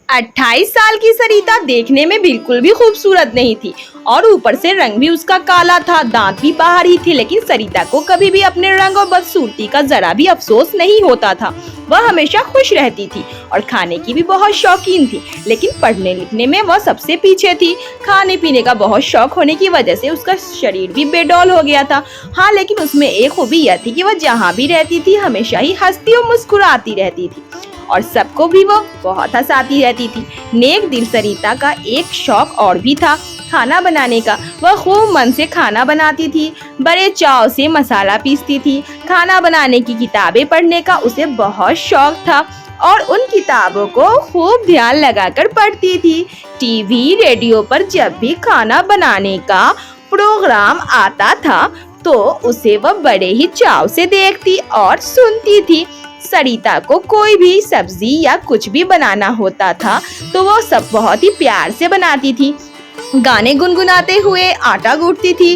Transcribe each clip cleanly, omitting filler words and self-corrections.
28 साल की सरिता देखने में बिल्कुल भी खूबसूरत नहीं थी और ऊपर से रंग भी उसका काला था, दांत भी बाहर ही थे। लेकिन सरिता को कभी भी अपने रंग और बदसूरती का जरा भी अफसोस नहीं होता था। वह हमेशा खुश रहती थी और खाने की भी बहुत शौकीन थी, लेकिन पढ़ने लिखने में वह सबसे पीछे थी। खाने पीने का बहुत शौक होने की वजह से उसका शरीर भी बेडौल हो गया था। हाँ, लेकिन उसमें एक खूबी यह थी कि वह जहाँ भी रहती थी हमेशा ही हंसती और मुस्कुराती रहती थी और सबको भी वो बहुत हंसाती रहती थी। नेक दिल सरिता का एक शौक और भी था, खाना बनाने का। वह खूब मन से खाना बनाती थी, बड़े चाव से मसाला पीसती थी। खाना बनाने की किताबें पढ़ने का उसे बहुत शौक था और उन किताबों को खूब ध्यान लगाकर पढ़ती थी। टीवी रेडियो पर जब भी खाना बनाने का प्रोग्राम आता था तो उसे वह बड़े ही चाव से देखती और सुनती थी। सरिता को कोई भी सब्जी या कुछ भी बनाना होता था तो वो सब बहुत ही प्यार से बनाती थी। गाने गुनगुनाते हुए आटा गूंथती थी,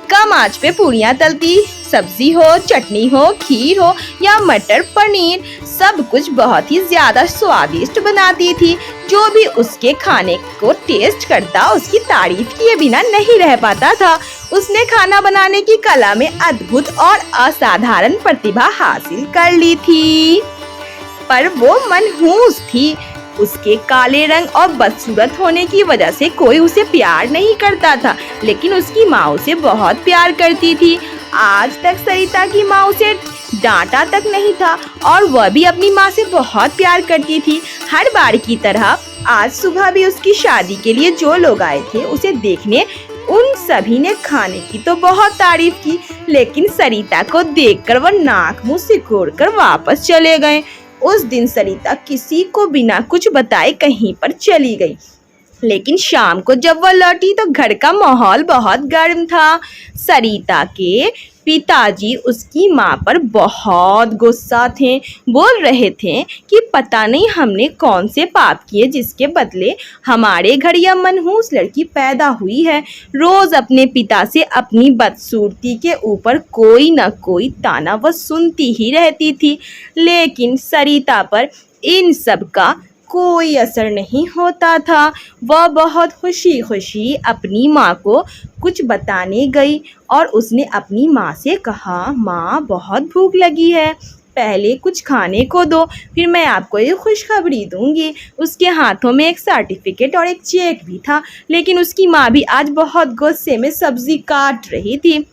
कम आंच पे पूरियां तलती। सब्जी हो, चटनी हो, खीर हो या मटर पनीर, सब कुछ बहुत ही ज्यादा स्वादिष्ट बनाती थी। जो भी उसके खाने को टेस्ट करता उसकी तारीफ किए बिना नहीं रह पाता था। उसने खाना बनाने की कला में अद्भुत और असाधारण प्रतिभा हासिल कर ली थी, पर वो मनहूस थी। उसके काले रंग और बदसूरत होने की वजह से कोई उसे प्यार नहीं करता था, लेकिन उसकी माँ उसे बहुत प्यार करती थी। आज तक सरिता की माँ उसे डांटा तक नहीं था और वह भी अपनी माँ से बहुत प्यार करती थी। हर बार की तरह आज सुबह भी उसकी शादी के लिए जो लोग आए थे उसे देखने, उन सभी ने खाने की तो बहुत तारीफ की, लेकिन सरिता को देखकर वह नाक मुंह सिकोड़कर वापस चले गए। उस दिन सरिता किसी को बिना कुछ बताए कहीं पर चली गई, लेकिन शाम को जब वह लौटी तो घर का माहौल बहुत गर्म था। सरिता के पिताजी उसकी माँ पर बहुत गुस्सा थे। बोल रहे थे कि पता नहीं हमने कौन से पाप किए जिसके बदले हमारे घर यह मनहूस लड़की पैदा हुई है। रोज अपने पिता से अपनी बदसूरती के ऊपर कोई न कोई ताना वह सुनती ही रहती थी, लेकिन सरिता पर इन सब का कोई असर नहीं होता था। वह बहुत खुशी खुशी अपनी माँ को कुछ बताने गई और उसने अपनी माँ से कहा, माँ बहुत भूख लगी है, पहले कुछ खाने को दो, फिर मैं आपको एक खुशखबरी दूंगी। उसके हाथों में एक सर्टिफिकेट और एक चेक भी था, लेकिन उसकी माँ भी आज बहुत गुस्से में सब्जी काट रही थी।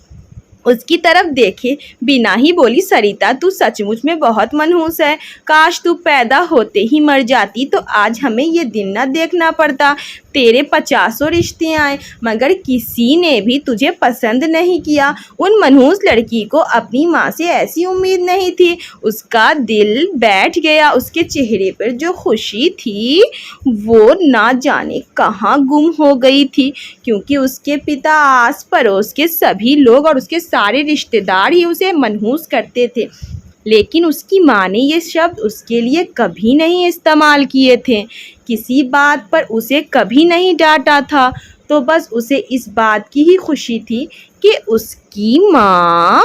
उसकी तरफ देखे बिना ही बोली, सरिता तू सचमुच में बहुत मनहूस है, काश तू पैदा होते ही मर जाती तो आज हमें ये दिन न देखना पड़ता। तेरे 50 रिश्ते आए मगर किसी ने भी तुझे पसंद नहीं किया। उन मनहूस लड़की को अपनी माँ से ऐसी उम्मीद नहीं थी। उसका दिल बैठ गया। उसके चेहरे पर जो खुशी थी वो ना जाने कहाँ गुम हो गई थी, क्योंकि उसके पिता, आस पड़ोस के सभी लोग और उसके सारे रिश्तेदार ही उसे मनहूस करते थे। लेकिन उसकी माँ ने ये शब्द उसके लिए कभी नहीं इस्तेमाल किए थे, किसी बात पर उसे कभी नहीं डांटा था। तो बस उसे इस बात की ही खुशी थी कि उसकी माँ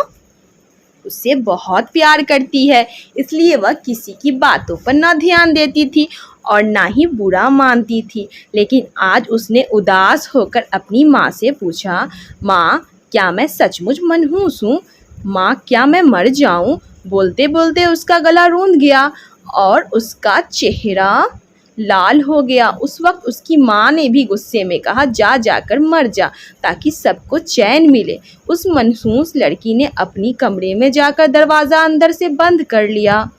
उससे बहुत प्यार करती है, इसलिए वह किसी की बातों पर ना ध्यान देती थी और ना ही बुरा मानती थी। लेकिन आज उसने उदास होकर अपनी माँ से पूछा, माँ क्या मैं सचमुच मनहूस हूँ? माँ क्या मैं मर जाऊँ? बोलते बोलते उसका गला रूंध गया और उसका चेहरा लाल हो गया। उस वक्त उसकी माँ ने भी गुस्से में कहा, जा जाकर मर जा ताकि सबको चैन मिले। उस मनहूस लड़की ने अपनी कमरे में जाकर दरवाज़ा अंदर से बंद कर लिया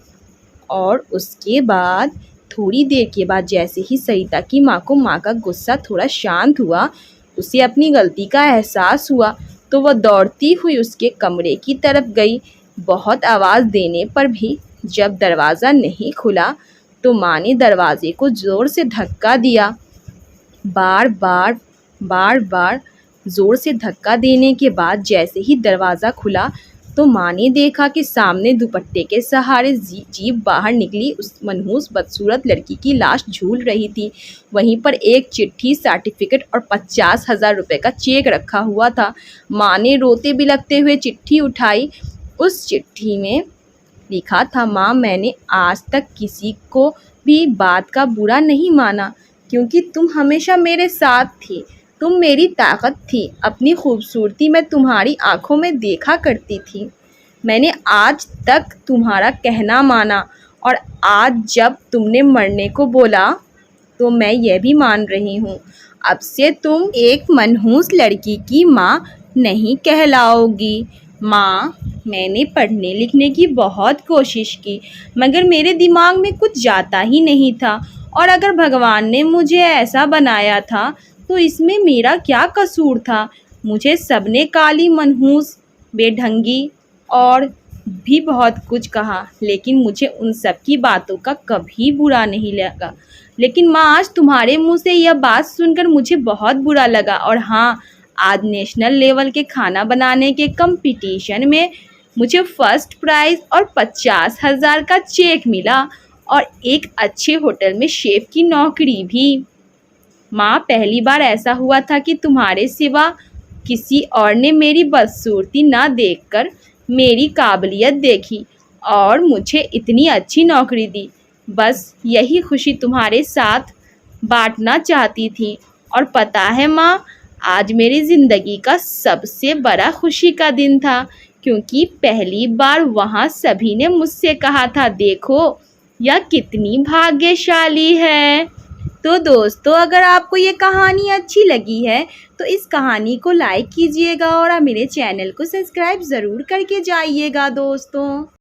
और उसके बाद थोड़ी देर के बाद जैसे ही सरिता की माँ को माँ का गुस्सा थोड़ा शांत हुआ, उसे अपनी गलती का एहसास हुआ, तो वह दौड़ती हुई उसके कमरे की तरफ गई। बहुत आवाज़ देने पर भी जब दरवाज़ा नहीं खुला तो माँ ने दरवाजे को ज़ोर से धक्का दिया। बार बार ज़ोर से धक्का देने के बाद जैसे ही दरवाज़ा खुला तो माँ ने देखा कि सामने दुपट्टे के सहारे जीभ बाहर निकली उस मनहूस बदसूरत लड़की की लाश झूल रही थी। वहीं पर एक चिट्ठी, सर्टिफिकेट और 50,000 रुपये का चेक रखा हुआ था। माँ ने रोते बिलखते हुए चिट्ठी उठाई। उस चिट्ठी में लिखा था, माँ मैंने आज तक किसी को भी बात का बुरा नहीं माना, क्योंकि तुम हमेशा मेरे साथ थी। तुम मेरी ताकत थी। अपनी खूबसूरती मैं तुम्हारी आंखों में देखा करती थी। मैंने आज तक तुम्हारा कहना माना, और आज जब तुमने मरने को बोला तो मैं यह भी मान रही हूँ, अब से तुम एक मनहूस लड़की की माँ नहीं कहलाओगी। माँ, मैंने पढ़ने लिखने की बहुत कोशिश की, मगर मेरे दिमाग में कुछ जाता ही नहीं था। और अगर भगवान ने मुझे ऐसा बनाया था तो इसमें मेरा क्या कसूर था। मुझे सबने काली, मनहूस, बेढंगी और भी बहुत कुछ कहा, लेकिन मुझे उन सब की बातों का कभी बुरा नहीं लगा। लेकिन माँ, आज तुम्हारे मुंह से यह बात सुनकर मुझे बहुत बुरा लगा। और हाँ, आज नेशनल लेवल के खाना बनाने के कंपटीशन में मुझे फर्स्ट प्राइज़ और 50,000 का चेक मिला, और एक अच्छे होटल में शेफ की नौकरी भी। माँ, पहली बार ऐसा हुआ था कि तुम्हारे सिवा किसी और ने मेरी बदसूरती ना देखकर मेरी काबिलियत देखी और मुझे इतनी अच्छी नौकरी दी। बस यही खुशी तुम्हारे साथ बांटना चाहती थी। और पता है माँ, आज मेरी ज़िंदगी का सबसे बड़ा खुशी का दिन था, क्योंकि पहली बार वहाँ सभी ने मुझसे कहा था, देखो यह कितनी भाग्यशाली है। तो दोस्तों, अगर आपको ये कहानी अच्छी लगी है तो इस कहानी को लाइक कीजिएगा और मेरे चैनल को सब्सक्राइब ज़रूर करके जाइएगा दोस्तों।